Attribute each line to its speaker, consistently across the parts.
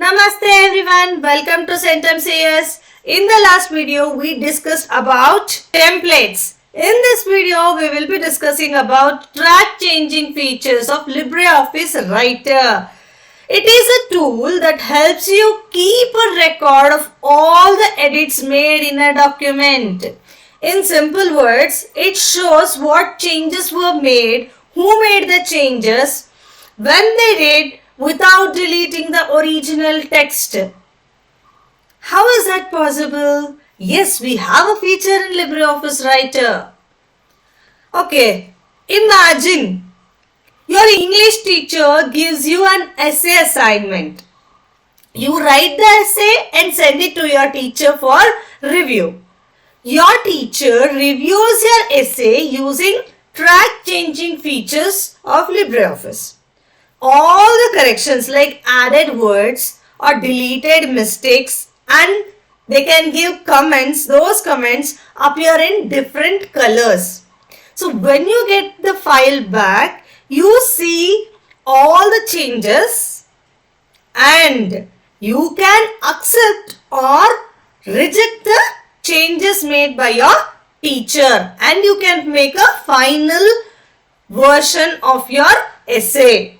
Speaker 1: Namaste everyone, welcome to Sentence CS. In the last video, we discussed about templates. In this video, we will be discussing about track changing features of LibreOffice Writer. It is a tool that helps you keep a record of all the edits made in a document. In simple words, it shows what changes were made, who made the changes, when they did, without deleting the original text. How is that possible? Yes, we have a feature in LibreOffice Writer. Okay, imagine your English teacher gives you an essay assignment. You write the essay and send it to your teacher for review. Your teacher reviews your essay using track changing features of LibreOffice. All the corrections like added words or deleted mistakes, and they can give comments. Those comments appear in different colors. So when you get the file back, you see all the changes and you can accept or reject the changes made by your teacher, and you can make a final version of your essay.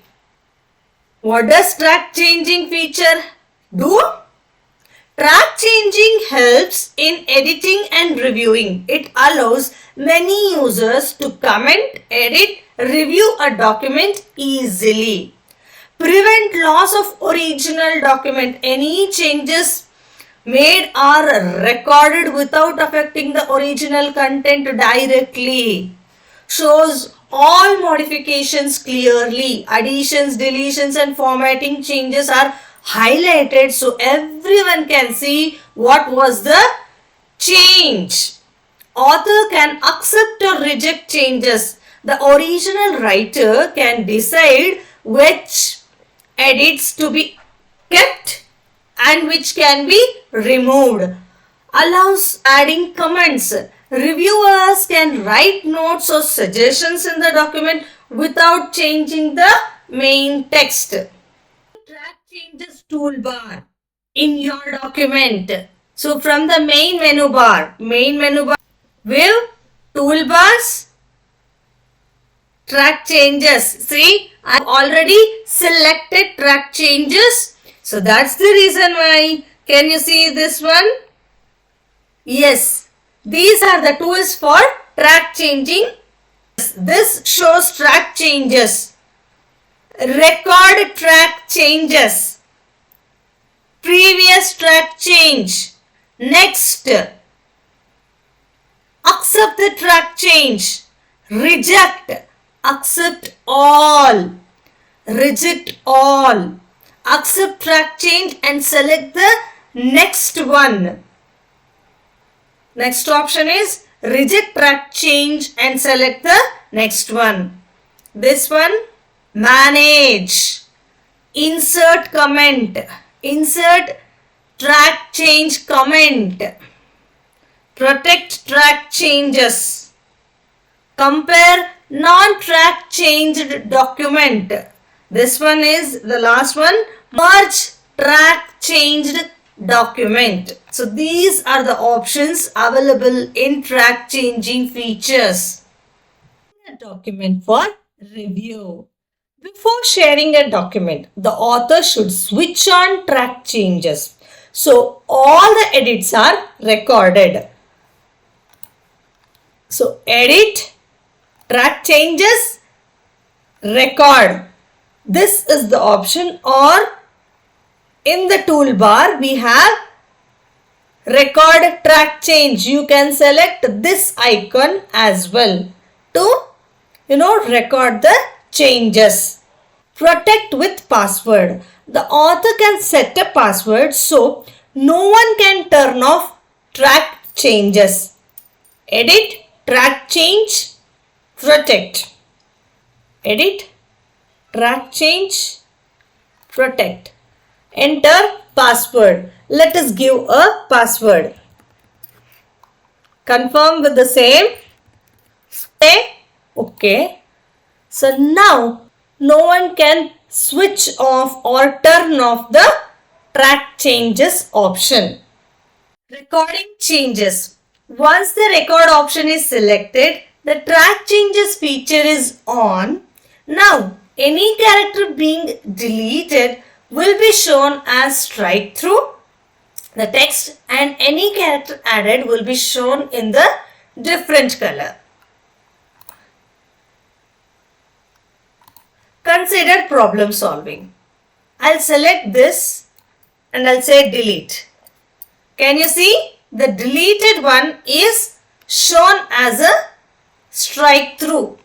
Speaker 1: What does track changing feature do? Track changing helps in editing and reviewing. It allows many users to comment, edit, review a document easily. Prevent loss of original document. Any changes made are recorded without affecting the original content directly. Shows all modifications clearly. Additions, deletions and formatting changes are highlighted so everyone can see what was the change. Author can accept or reject changes. The original writer can decide which edits to be kept and which can be removed. Allows adding comments. Reviewers can write notes or suggestions in the document without changing the main text. Track changes toolbar in your document. So from the main menu bar, view, toolbars, track changes. See, I already selected track changes. So that's the reason why. Can you see this one? Yes. These are the tools for track changing. This shows track changes. Record track changes. Previous track change. Next. Accept the track change. Reject. Accept all. Reject all. Accept track change and select the next one. Next option is reject track change and select the next one. This one, manage, insert comment, insert track change comment, protect track changes, compare non-track changed document. This one is the last one, merge track changed document. So these are the options available in track changing features. A document for review. Before sharing a document, the author should switch on track changes. So all the edits are recorded. So edit, track changes, record. This is the option, or in the toolbar we have record track change. You can select this icon as well to record the changes. Protect with password. The author can set a password so no one can turn off track changes. Edit, track change, protect. Edit, track change, protect. Enter password. Let us give a password. Confirm with the same. Say OK. So now no one can switch off or turn off the track changes option. Recording changes. Once the record option is selected, the track changes feature is on. Now, any character being deleted will be shown as strike through. The text and any character added will be shown in the different color. Consider problem solving. I'll select this and I'll say delete. Can you see? The deleted one is shown as a strike through.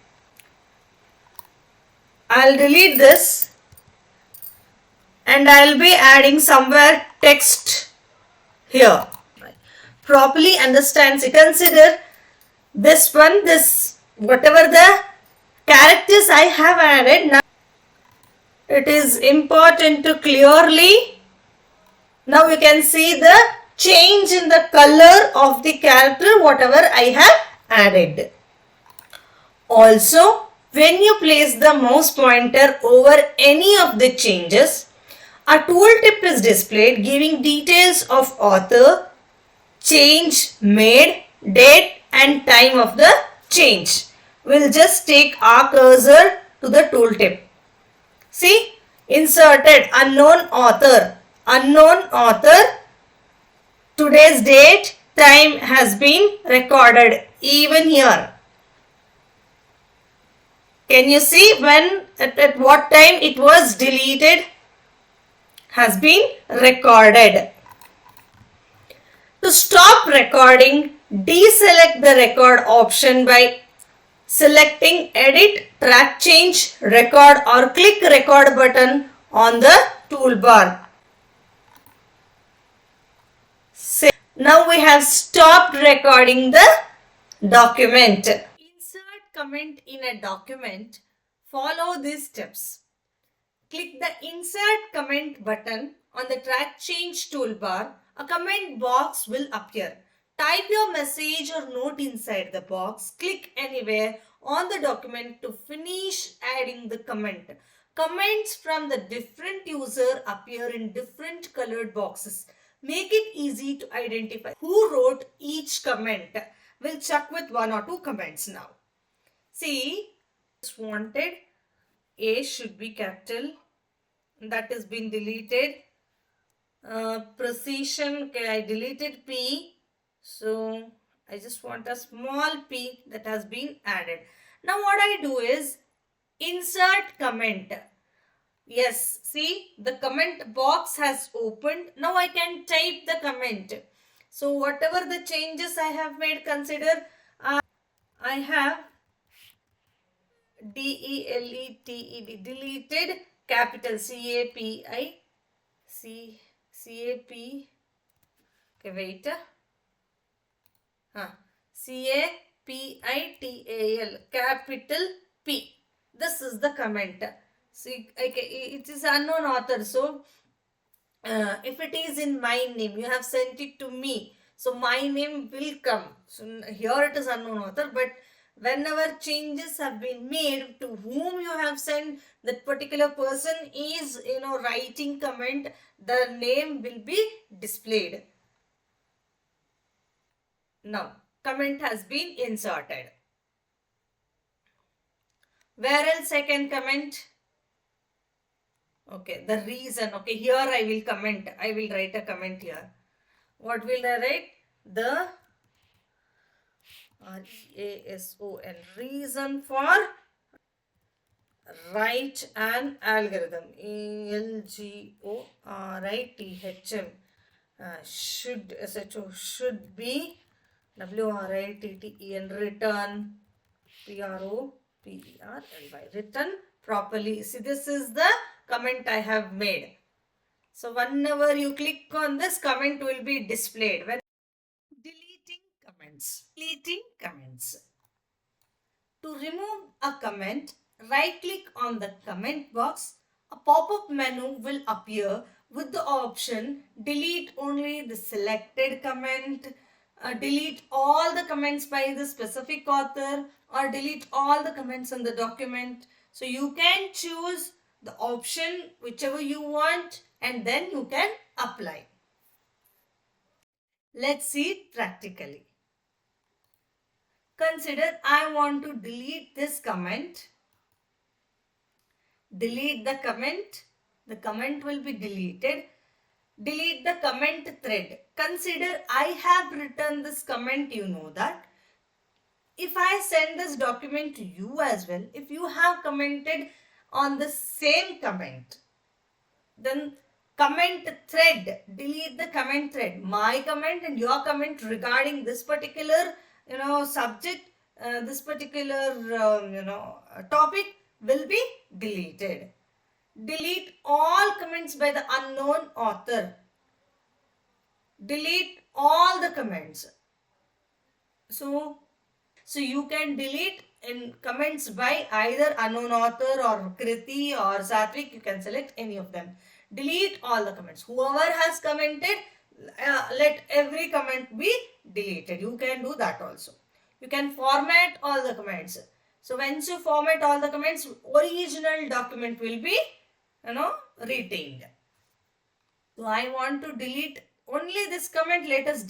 Speaker 1: I'll delete this and I'll be adding somewhere text here. Properly understand. Consider this one, this whatever the characters I have added. Now it is important to clearly. Now you can see the change in the color of the character whatever I have added. Also, when you place the mouse pointer over any of the changes, a tooltip is displayed giving details of author, change made, date and time of the change. We'll just take our cursor to the tooltip. See, inserted unknown author, today's date, time has been recorded even here. Can you see when at what time it was deleted? Has been recorded. To stop recording, deselect the record option by selecting edit, track change, record or click record button on the toolbar. Now we have stopped recording the document. Insert comment in a document. Follow these steps. Click the insert comment button on the track change toolbar. A comment box will appear. Type your message or note inside the box. Click anywhere on the document to finish adding the comment. Comments from the different user appear in different colored boxes. Make it easy to identify who wrote each comment. We'll check with one or two comments now. See, wanted A should be capital. That has been deleted. Precision, okay, I deleted P. So I just want a small p that has been added. Now what I do is insert comment. Yes, see the comment box has opened. Now I can type the comment. So whatever the changes I have made, consider I have deleted, deleted capital CAPI, CAP, okay, wait, CAPITAL, capital P. This is the comment. See, okay, it is unknown author. So, if it is in my name, you have sent it to me. So, my name will come. So, here it is unknown author. But whenever changes have been made to whom you have sent, that particular person is, writing comment, the name will be displayed. Now, comment has been inserted. Where else I can comment? Okay, the reason. Okay, here I will comment. I will write a comment here. What will I write? The REASON, reason for write an algorithm. ALGORITHM should be WRITTEN written PROPERLY written properly. See, this is the comment I have made. So whenever you click on this, comment will be displayed. When deleting comments. To remove a comment, right click on the comment box. A pop-up menu will appear with the option delete only the selected comment, delete all the comments by the specific author, or delete all the comments in the document. So you can choose the option whichever you want and then you can apply. Let's see it practically. Consider I want to delete this comment. Delete the comment will be deleted. Delete the comment thread. Consider I have written this comment, you know that. If I send this document to you as well, if you have commented on the same comment, then comment thread, delete the comment thread. My comment and your comment regarding this particular, subject, this particular, topic will be deleted. Delete all comments by the unknown author. Delete all the comments. So you can delete in comments by either unknown author or Kriti or Satvik. You can select any of them. Delete all the comments. Whoever has commented, let every comment be deleted. You can do that also. You can format all the comments. So once you format all the comments, original document will be, retained. So I want to delete only this comment. Let us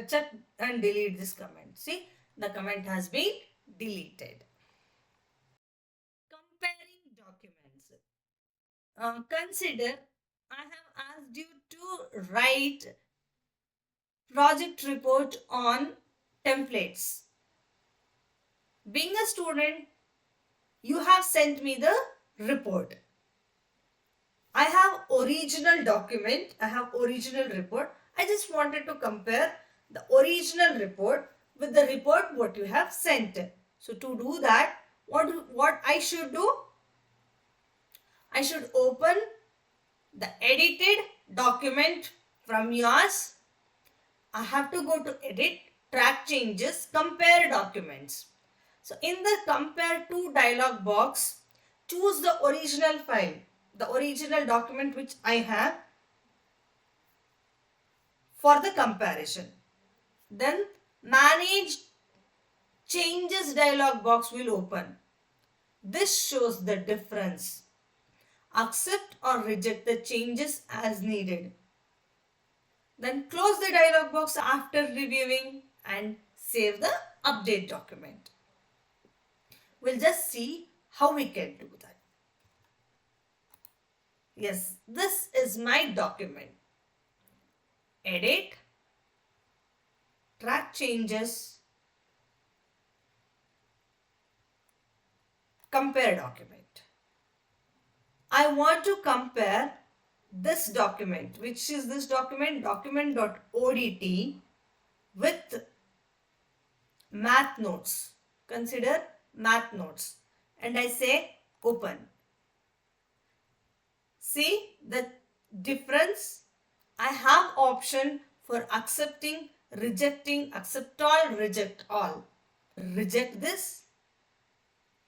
Speaker 1: check and delete this comment. See, the comment has been deleted. Comparing documents. Consider I have asked you to write project report on templates. Being a student, you have sent me the report. I have original document, I have original report. I just wanted to compare the original report with the report what you have sent. So to do that, what I should do? I should open the edited document from yours. I have to go to edit, track changes, compare documents. So in the compare to dialog box, choose the original file, the original document which I have for the comparison. Then manage changes dialog box will open. This shows the difference. Accept or reject the changes as needed. Then close the dialog box after reviewing and save the update document. We'll just see how we can do that. Yes, this is my document. Edit, track changes, compare document. I want to compare this document, which is this document, document.odt with math notes. Consider math notes. And I say open. See the difference? I have option for accepting, rejecting, accept all, reject all. Reject this.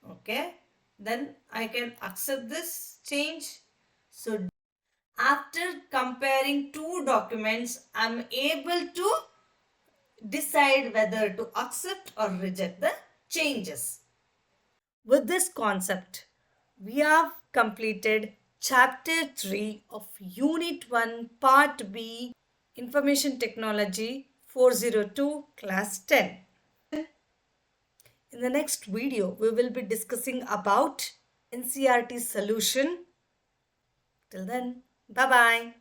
Speaker 1: Okay. Then I can accept this change. So after comparing two documents, I am able to decide whether to accept or reject the changes. With this concept, we have completed Chapter 3 of Unit 1, Part B, Information Technology 402, Class 10. In the next video, we will be discussing about NCERT solution. Till then, bye-bye.